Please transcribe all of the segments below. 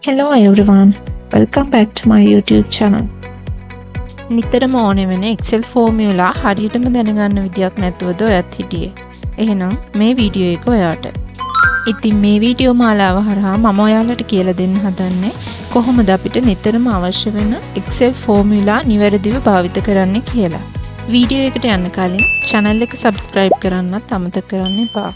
Hello everyone, welcome back to my YouTube channel. නිතරම ඕනේ වෙන Excel ෆෝමියුලා හරියටම දැනගන්න විදියක් නැතුවද ඔයත් හිටියේ. එහෙනම් මේ වීඩියෝ එක ඔයාට. ඉතින් මේ වීඩියෝ මාලාව හරහා මම ඔයාලට කියලා දෙන්න හදන්නේ කොහොමද අපිට නිතරම අවශ්‍ය වෙන Excel ෆෝමියුලා නිවැරදිව භාවිත කරන්න කියලා. වීඩියෝ එකට යන්න කලින් channel එක subscribe කරන්නත් අමතක කරන්න එපා.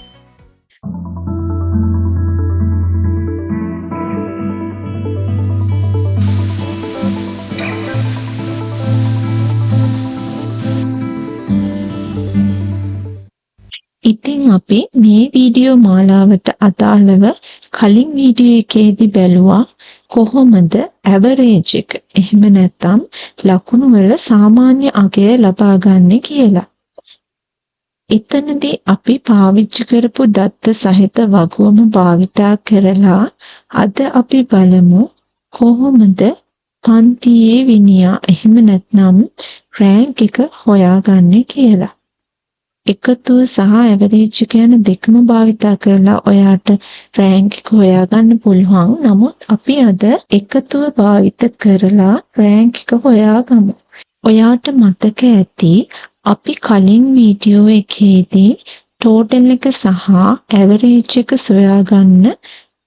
ඉතින් අපි මේ වීඩියෝ මාලාවට අදාළව කලින් වීඩියෝ එකේදී බැලුවා කොහොමද ඇවරේජ් එක එහෙම නැත්නම් ලකුණු වල සාමාන්‍ය අගය ලබා ගන්න කියලා. එතනදී අපි පාවිච්චි කරපු දත්ත සහිත වගුවම භාවිතා කරලා අද අපි බලමු කොහොමද පන්තියේ විනියා එහෙම නැත්නම් රෑන්ක් එක හොයාගන්නේ කියලා. එකතුව සහ ඇවරේජ් කියන දෙකම භාවිතා කරලා ඔයාට රෑන්ක් එක හොයාගන්න පුළුවන්. නමුත් අපි අද එකතුව භාවිත කරලා රෑන්ක් එක හොයාගමු. ඔයාට මතක ඇති අපි කලින් වීඩියෝ එකේදී ටෝටල් එක සහ ඇවරේජ් එක සොයාගන්න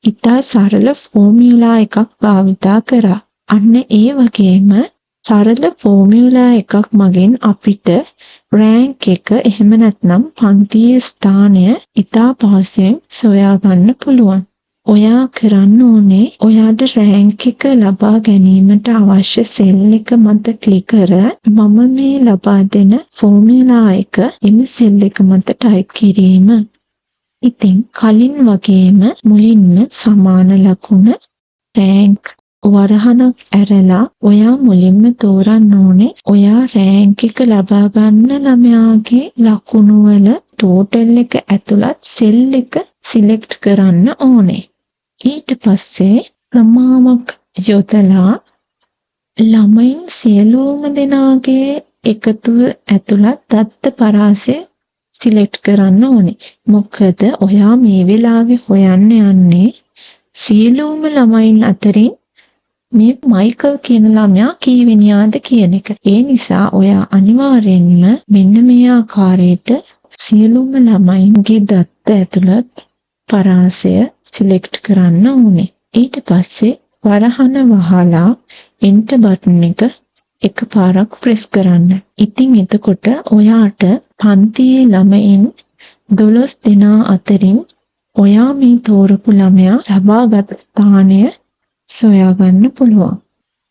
ඉතා සරල ෆෝමියුලා එකක් භාවිතා කරා. අන්න ඒ වගේම සරල ෆෝමියුලා එකක් මගින් අපිට රෑන්ක් එක එහෙම නැත්නම් පන්තියේ ස්ථානය ඉතා පහසුවෙන් සොයා ගන්න පුළුවන්. ඔයා කරන්න ඕනේ ඔයාට රෑන්ක් එක ලබා ගැනීමට අවශ්‍ය සෙල් එක මත ක්ලික් කර මම මේ ලබා දෙන ෆෝමියුලා එක එම සෙල් එක මත ටයිප් කිරීම. ඉතින් කලින් වගේම මුලින්ම සමාන ලකුණ රෑන්ක් වරහනක් ඇරලා ඔයා මුලින්ම තෝරන්න ඕනේ ඔයා රෑන්ක් එක ලබා ගන්න ළමයාගේ ලකුණු වල ටෝටල් එක ඇතුළත් සෙල් එක සිලෙක්ට් කරන්න ඕනේ. ඊට පස්සේ ක්‍රමාවක් යොදලා ළමයින් සියලුම දෙනාගේ එකතුව ඇතුළත් දත්ත පරාසය සිලෙක්ට් කරන්න ඕනේ. මොකද ඔයා මේ වෙලාවේ හොයන්න යන්නේ සියලුම ළමයින් අතරින් මේ මයිකල් කියන ළමයා කීවෙනියාද කියන එක. ඒ නිසා ඔයා අනිවාර්යෙන්ම මෙන්න මේ ආකාරයට සියලුම ළමයින්ගේ දත්ත ඇතුළත් පරාසය සිලෙක්ට් කරන්න ඕනේ. ඊට පස්සේ වරහන වහලා එන්ටර් බටන් එක එකපාරක් ප්‍රෙස් කරන්න. ඉතින් එතකොට ඔයාට පන්තියේ ළමයින් 12 දෙනා අතරින් ඔයා මේ තෝරපු ළමයා ලබාගත් ස්ථානය සොයාගන්න පුළුවන්.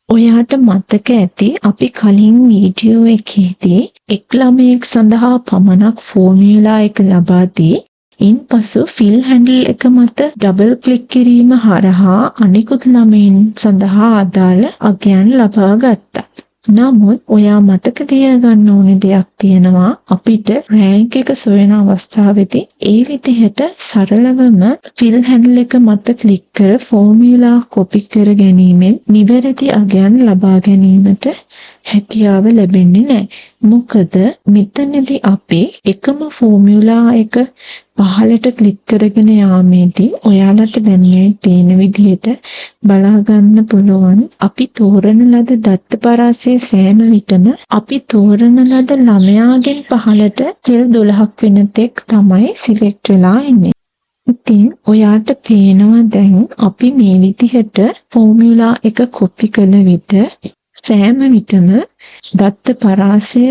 ඔයාට මතක ඇති අපි කලින් වීඩියෝ එකේදී එක් ළමයෙක් සඳහා පමණක් ෆෝමියුලා එක ලබා දී ඉන්පසු ෆිල් හැන්ඩල් එක මත ඩබල් ක්ලික් කිරීම හරහා අනිකුත් ළමයින් සඳහා අදාළ අගයන් ලබා ගත්තා. නමුත් ඔයා මතක තියාගන්න ඕනේ දෙයක් තියෙනවා. අපිට රෑන්ක් එක සොයන අවස්ථාවේදී ඒ විදිහට සරලවම ෆිල් හැන්ඩල් එක මත ක්ලික් කර ෆෝමියුලා කොපි කර ගැනීමෙන් නිවැරදි අගයන් ලබා ගැනීමට හැකියාව ලැබෙන්නේ නැහැ. මොකද මෙතනදී අපි එකම ෆෝමියුලා එක පහළට ක්ලික් කරගෙන යාමේදී ඔයාලට දැනියේ තියෙන විදිහට බලා ගන්න පුළුවන්. අපි තෝරන ලද දත්ත පරාසයේ සෑම විටම අපි තෝරන ලද ළමයාගෙන් පහළට සෙල් 12ක් වෙන තෙක් තමයි සිලෙක්ට් වෙලා ඉන්නේ. ඉතින් ඔයාට පේනවා දැන් අපි මේ විදිහට ෆෝමියුලා එක කොපි කළ විට සෑම විටම දත්ත පරාසය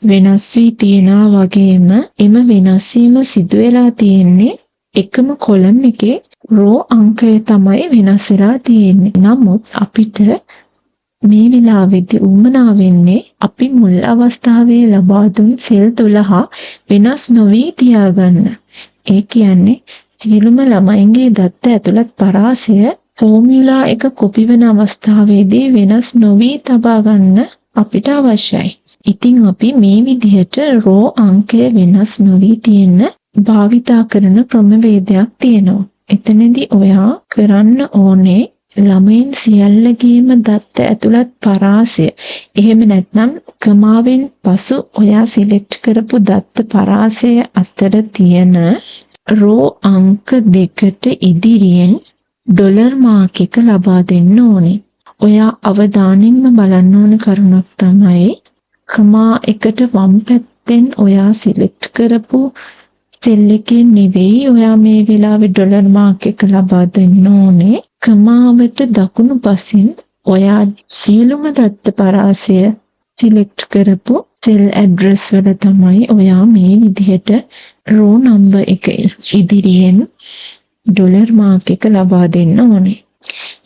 වෙනස් වී තියෙනවා වගේම එම වෙනස් වීම සිදු වෙලා තියෙන්නේ එකම කොලම් එකේ රෝ අංකය තමයි වෙනස් වෙලා තියෙන්නේ. නමුත් අපිට මේ වෙලාවේදී උවමනා වෙන්නේ අපි මුල් අවස්ථාවේ ලබා දුන් සෙල් 12 වෙනස් නොවී තියාගන්න. ඒ කියන්නේ සියලුම ළමයින්ගේ දත්ත ඇතුළත් පරාසය ෆෝමියුලා එක කොපි වෙන අවස්ථාවේදී වෙනස් නොවී තබා ගන්න අපිට අවශ්‍යයි. ඉතින් අපි මේ විදිහට රෝ අංකය වෙනස් නොවී තියෙන භාවිතා කරන ක්‍රමවේදයක් තියෙනවා. එතනදී ඔයා කරන්න ඕනේ ළමයින් සියල්ලගේම දත්ත ඇතුළත් පරාසය එහෙම නැත්නම් ක්‍රමාවෙන් පසු ඔයා සිලෙක්ට් කරපු දත්ත පරාසය අතර තියෙන රෝ අංක දෙකට ඉදිරියෙන් ඩොලර් මාක් එක ලබා දෙන්න ඕනේ. ඔයා අවධානයෙන්ම බලන්න ඕන කරුණක් තමයි කමා එකට වම් පැත්තෙන් ඔයා සිලෙක්ට් කරපු සෙල් එකේ නෙවෙයි ඔයා මේ වෙලාවේ ඩොලර් මාක් එක ලබා දෙන්න ඕනේ. කමාවට දකුණු පසින් ඔයා සියලුම දත්ත පරාසය සිලෙක්ට් කරපු සෙල් ඇඩ්‍රස් වල තමයි ඔයා මේ විදිහට රෝ නම්බර් එක ඉදිරියෙන් ඩොලර් මාක් එක ලබා දෙන්න ඕනේ.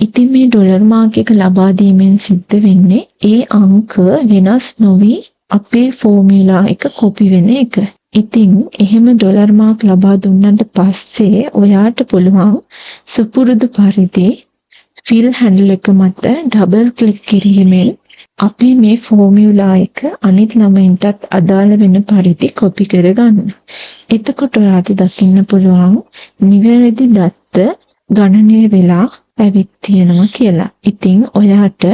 ඉතින් මේ ඩොලර් මාක් එක ලබා දීමෙන් සිද්ධ වෙන්නේ ඒ අංක වෙනස් නොවි අපේ ෆෝමියුලා එක කොපි වෙන එක. ඉතින් එහෙම ඩොලර් මාක් ලබා දුන්නාට පස්සේ ඔයාට පුළුවන් සුපුරුදු පරිදි ෆිල් හැන්ඩල් එක මත ඩබල් ක්ලික් කිරීමෙන් අපි මේ ෆෝමියුලා එක අනිත් ළමයින්ටත් අදාළ වෙන පරිදි කොපි කරගන්න. එතකොට ඔයාට දකින්න පුළුවන් නිවැරදි දත්ත ගණනය වෙලා ඇවිත් තියෙනවා කියලා. ඉතින් ඔයාට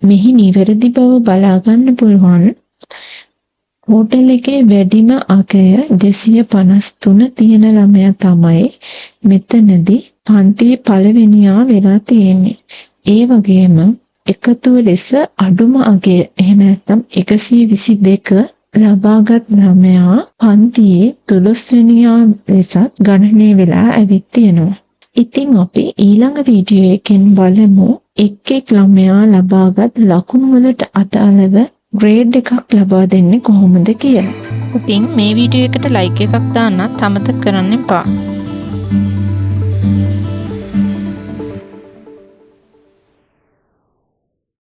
මෙහි නිවැරදි බව බලා ගන්න පුළුවන්. හෝටල් එකේ වැඩිම අගය 253 තියෙන ළමයා තමයි මෙතනදී පන්තියේ පළවෙනියා වෙලා තියෙන්නේ. ඒ වගේම එකතුව ලෙස අඩුම අගය එහෙම නැත්නම් 122 ලබාගත් ළමයා පන්තියේ 12 වෙනියා ලෙස ගණනය වෙලා ඇවිත් තියෙනවා. ඉතින් අපි ඊළඟ වීඩියෝ එකෙන් බලමු එක් ළමයා ලබාගත් ලකුණු වලට අදාළව ග්‍රේඩ් එකක් ලබා දෙන්නේ කොහොමද කියලා. ඉතින් මේ වීඩියෝ එකට ලයික් එකක් දාන්නත් අමතක කරන්න එපා.